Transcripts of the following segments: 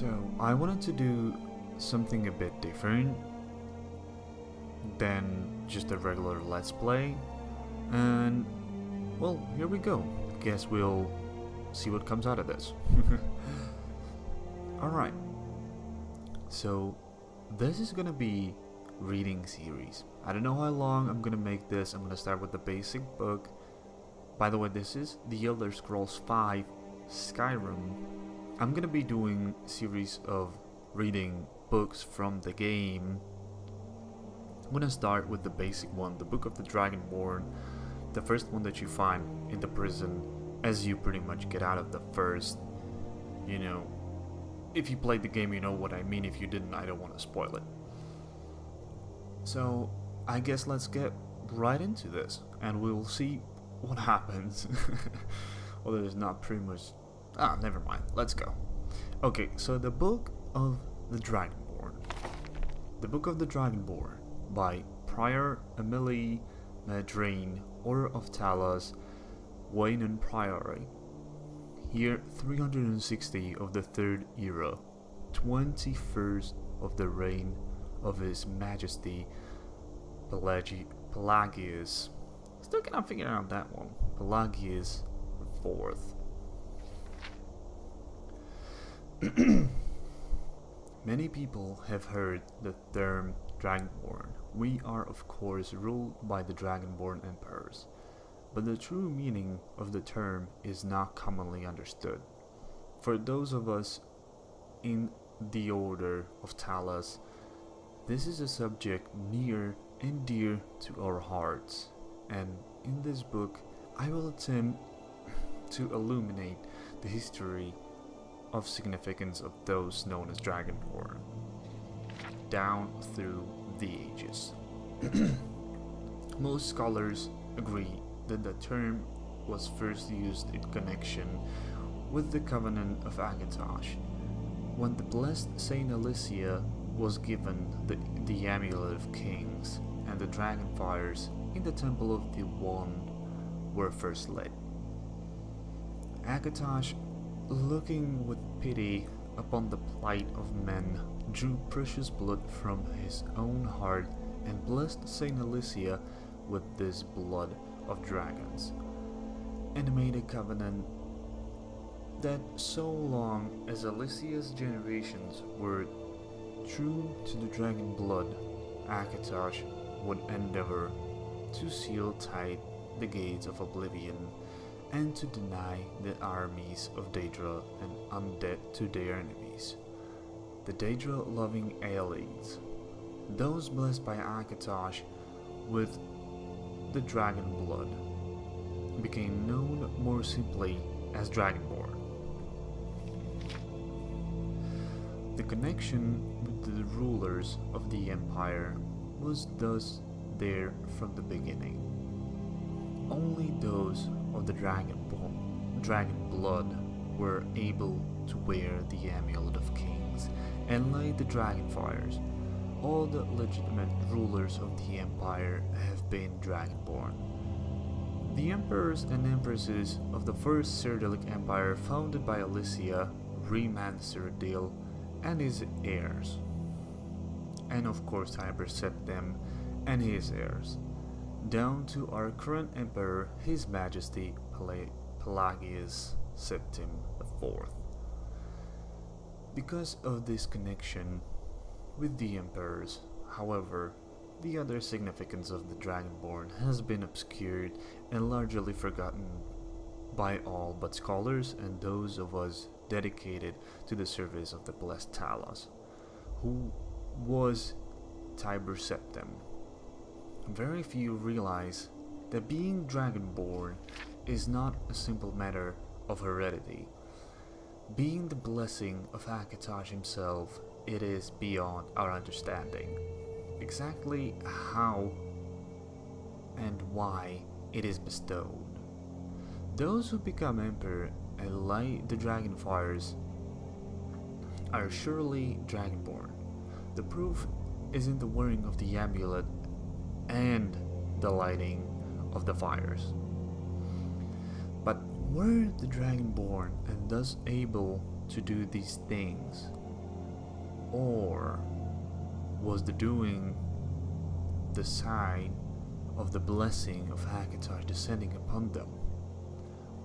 So, I wanted to do something a bit different than just a regular Let's Play, and well, here we go. Guess we'll see what comes out of this. Alright, so this is gonna be reading series. I don't know how long I'm gonna make this. I'm gonna start with the basic book. By the way, this is The Elder Scrolls V Skyrim. I'm gonna be doing series of reading books from the game. I'm gonna start with the basic one, the Book of the Dragonborn, the first one that you find in the prison as you pretty much get out of the first. You know, if you played the game, you know what I mean. If you didn't, I don't want to spoil it. So I guess let's get right into this and we'll see what happens. Well, there's not pretty much. Never mind. Let's go. Okay, so the Book of the Dragonborn. The Book of the Dragonborn by Prior Emily Madrain, Order of Talos, Waynon Priory. Year 360 of the Third Era, 21st of the reign of His Majesty Pelagius. Still cannot figure out that one. Pelagius IV. Many people have heard the term Dragonborn. We are of course ruled by the Dragonborn emperors, but the true meaning of the term is not commonly understood. For those of us in the Order of Talos, this is a subject near and dear to our hearts, and in this book I will attempt to illuminate the history of significance of those known as Dragonborn down through the ages. Most scholars agree that the term was first used in connection with the Covenant of Akatosh, when the blessed Saint Alicia was given the Amulet of Kings, and the dragonfires in the Temple of the One were first lit. Akatosh, looking with pity upon the plight of men, drew precious blood from his own heart and blessed Saint Alicia with this blood of dragons, and made a covenant that so long as Alicia's generations were true to the dragon blood, Akatosh would endeavor to seal tight the gates of oblivion and to deny the armies of Daedra and undead to their enemies, the Daedra-loving Aelids. Those blessed by Akatosh with the dragon blood became known more simply as Dragonborn. The connection with the rulers of the empire was thus there from the beginning. Only those of the dragon blood were able to wear the Amulet of Kings and light the dragonfires. All the legitimate rulers of the empire have been Dragonborn. The emperors and empresses of the first Cerdalic Empire, founded by Alicia, Riemann Cyrodiil, and his heirs, and of course Tiber Septim and his heirs, down to our current emperor, His Majesty Pelagius Septim IV. Because of this connection with the emperors, however, the other significance of the Dragonborn has been obscured and largely forgotten by all but scholars and those of us dedicated to the service of the blessed Talos, who was Tiber Septim. Very few realize that being Dragonborn is not a simple matter of heredity. Being the blessing of Akatosh himself, it is beyond our understanding. Exactly how and why it is bestowed. Those who become emperor and light the dragonfires are surely Dragonborn. The proof is in the wearing of the amulet and the lighting of the fires. But were the Dragonborn and thus able to do these things Or was the doing the sign of the blessing of Hakatar descending upon them?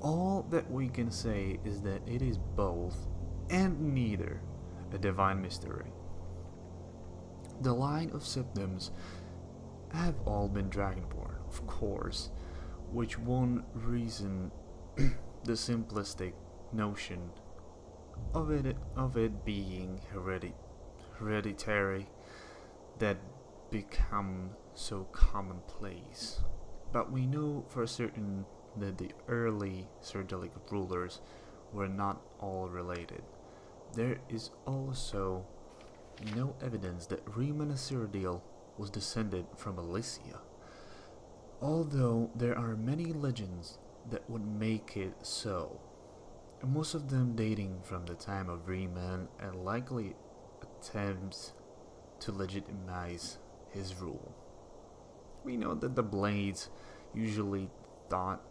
All that we can say is that it is both and neither a divine mystery. The line of symptoms have all been Dragonborn, of course, which one reason the simplistic notion of it being hereditary that become so commonplace. But we know for certain that the early Serdalic rulers were not all related. There is also no evidence that Riemann Cyrodiil was descended from Elysia, although there are many legends that would make it so, most of them dating from the time of Riemann and likely attempts to legitimize his rule. We know that the blades, usually thought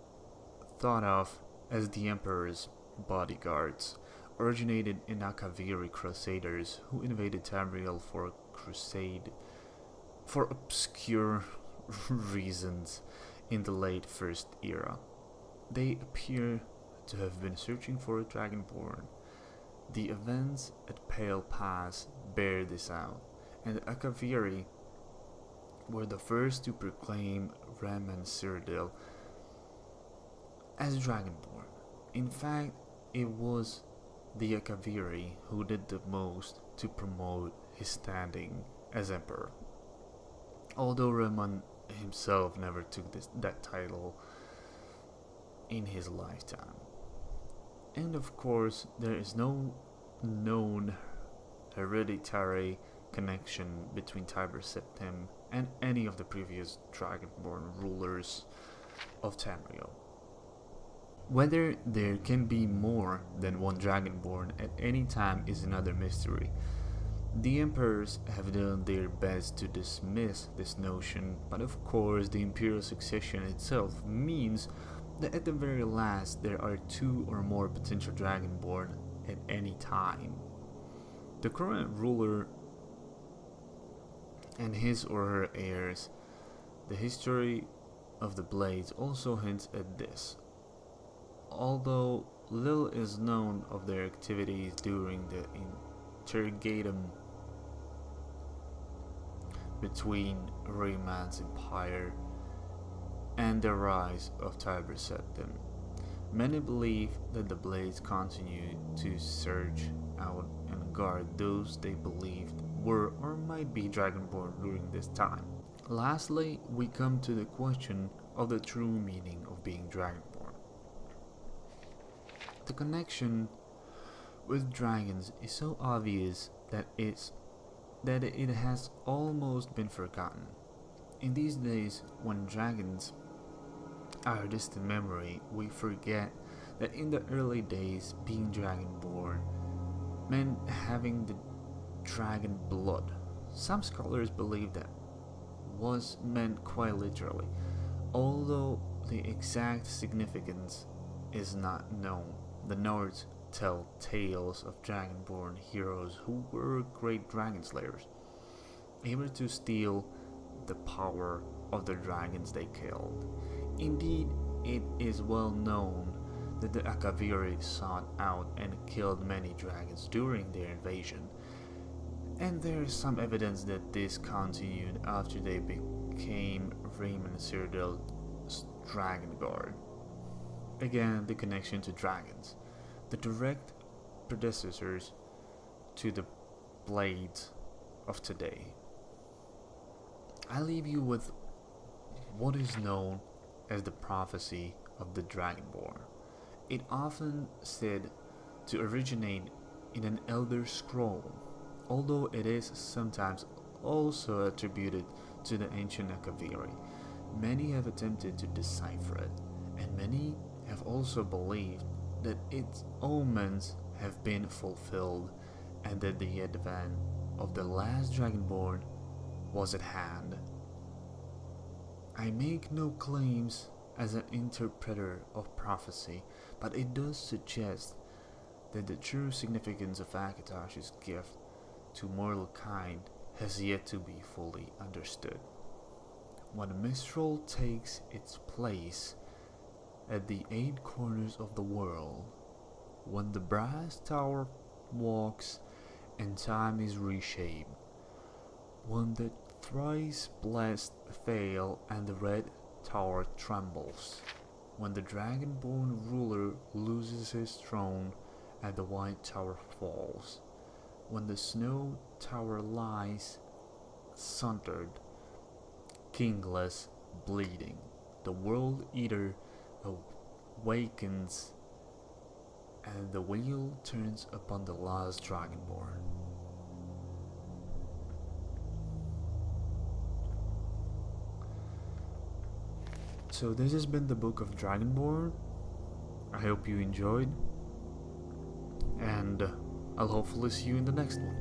of as the emperor's bodyguards, originated in Akaviri crusaders who invaded Tamriel for crusade for obscure reasons in the late First Era. They appear to have been searching for a Dragonborn. The events at Pale Pass bear this out, and the Akaviri were the first to proclaim Riemann Cyrodiil as Dragonborn. In fact, it was the Akaviri who did the most to promote his standing as emperor, although Riemann himself never took that title in his lifetime. And of course, there is no known hereditary connection between Tiber Septim and any of the previous Dragonborn rulers of Tamriel. Whether there can be more than one Dragonborn at any time is another mystery. The emperors have done their best to dismiss this notion, but of course the imperial succession itself means that at the very last there are two or more potential Dragonborn at any time. The current ruler and his or her heirs. The history of the Blades also hints at this, although little is known of their activities during the interregnum between Riemann's empire and the rise of Tiber Septim. Many believe that the Blades continued to search out and guard those they believed were or might be Dragonborn during this time. Lastly, we come to the question of the true meaning of being Dragonborn. The connection with dragons is so obvious that it has almost been forgotten. In these days, when dragons are a distant memory, we forget that in the early days, being Dragonborn meant having the dragon blood. Some scholars believe that was meant quite literally, although the exact significance is not known. The Nords tell tales of Dragonborn heroes who were great dragon slayers, able to steal the power of the dragons they killed. Indeed, it is well known that the Akaviri sought out and killed many dragons during their invasion, and there is some evidence that this continued after they became Riemann Cyrodiil's Dragon Guard. Again, the connection to dragons, the direct predecessors to the Blades of today. I leave you with what is known as the prophecy of the Dragonborn. It often said to originate in an Elder Scroll, although it is sometimes also attributed to the ancient Akaviri. Many have attempted to decipher it, and many have also believed that its omens have been fulfilled and that the advent of the last Dragonborn was at hand. I make no claims as an interpreter of prophecy, but it does suggest that the true significance of Akatosh's gift to mortal kind has yet to be fully understood. When a Mistral takes its place at the 8 corners of the world, when the brass tower walks and time is reshaped, when the thrice blessed fail and the red tower trembles, when the Dragonborn ruler loses his throne and the white tower falls, when the snow tower lies sundered, kingless, bleeding, the World Eater awakens and the wheel turns upon the last Dragonborn. So this has been the Book of Dragonborn. I hope you enjoyed, and I'll hopefully see you in the next one.